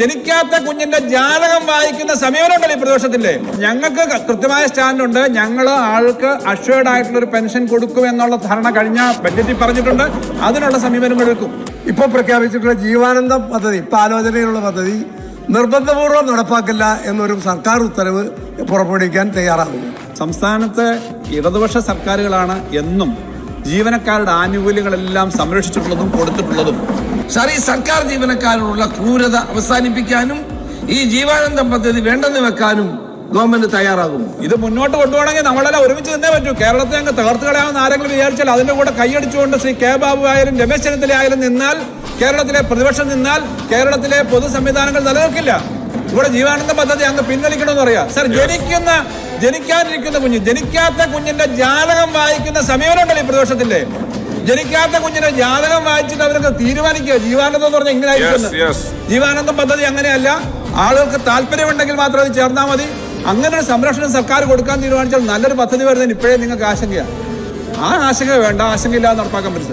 ജനിക്കാത്ത കുഞ്ഞിന്റെ ജാതകം വായിക്കുന്ന സമീപനമുണ്ടല്ലോ ഈ പ്രതിപക്ഷത്തിന്റെ. ഞങ്ങൾക്ക് കൃത്യമായ സ്റ്റാൻഡുണ്ട്. ഞങ്ങൾ ആൾക്ക് അഷ്വേർഡ് ആയിട്ടുള്ള ഒരു പെൻഷൻ കൊടുക്കും എന്നുള്ള ധാരണ കഴിഞ്ഞ ബഡ്ജറ്റിൽ പറഞ്ഞിട്ടുണ്ട്. അതിനുള്ള സമീപനം എടുക്കും. ഇപ്പൊ പ്രഖ്യാപിച്ചിട്ടുള്ള ജീവാനന്ദം പദ്ധതി, ഇപ്പൊ ആലോചനയിലുള്ള പദ്ധതി നിർബന്ധപൂർവ്വം നടപ്പാക്കില്ല എന്നൊരു സർക്കാർ ഉത്തരവ് പുറപ്പെടുവിക്കാൻ തയ്യാറാകുന്നു. സംസ്ഥാനത്തെ ഇടതുപക്ഷ സർക്കാരുകളാണ് എന്നും ജീവനക്കാരുടെ ആനുകൂല്യങ്ങളെല്ലാം സംരക്ഷിച്ചിട്ടുള്ളതും കൊടുത്തിട്ടുള്ളതും. സാർ, ഈ സർക്കാർ ജീവനക്കാരോടുള്ള ക്രൂരത അവസാനിപ്പിക്കാനും ഈ ജീവാനന്ദം പദ്ധതി വേണ്ടെന്ന് വെക്കാനും ഗവൺമെന്റ് തയ്യാറാകും. ഇത് മുന്നോട്ട് കൊണ്ടുപോകണമെങ്കിൽ നമ്മളെല്ലാം ഒരുമിച്ച് നിന്നേ പറ്റൂ. കേരളത്തെ അങ്ങ് തകർത്ത് കളയാമെന്ന് ആരെങ്കിലും വിചാരിച്ചാൽ അതിന്റെ കൂടെ കൈയടിച്ചുകൊണ്ട് ശ്രീ കെ ബാബു ആയാലും രമേശ് ചെന്നിത്തല ആയാലും നിന്നാൽ, കേരളത്തിലെ പ്രതിപക്ഷം നിന്നാൽ കേരളത്തിലെ പൊതു സംവിധാനങ്ങൾ നിലനിൽക്കില്ല. ഇവിടെ ജീവാനന്ദ പദ്ധതി അങ്ങ് പിൻവലിക്കണമെന്ന് പറയാം. സാർ, ജനിക്കാനിരിക്കുന്ന കുഞ്ഞ്, ജനിക്കാത്ത കുഞ്ഞിന്റെ ജാതകം വായിക്കുന്ന സമീപനമുണ്ടല്ലോ ഈ പ്രതിപക്ഷത്തിന്റെ. ജനിക്കാത്ത കുഞ്ഞിന്റെ ജാതകം വായിച്ചിട്ട് അവരൊക്കെ തീരുമാനിക്കുക ജീവാനന്ദം എന്ന് പറഞ്ഞാൽ ഇങ്ങനെ ആയിരിക്കും. ജീവാനന്ദം പദ്ധതി അങ്ങനെയല്ല. ആളുകൾക്ക് താല്പര്യമുണ്ടെങ്കിൽ മാത്രം അത് ചേർന്നാൽ മതി. അങ്ങനെ ഒരു സംരക്ഷണം സർക്കാർ കൊടുക്കാൻ തീരുമാനിച്ചാൽ നല്ലൊരു പദ്ധതി വരുന്നതിന് ഇപ്പോഴേ നിങ്ങൾക്ക് ആശങ്കയാണ്. ആ ആശങ്ക വേണ്ട, ആശങ്കയില്ലാതെ നടപ്പാക്കാൻ പറ്റും.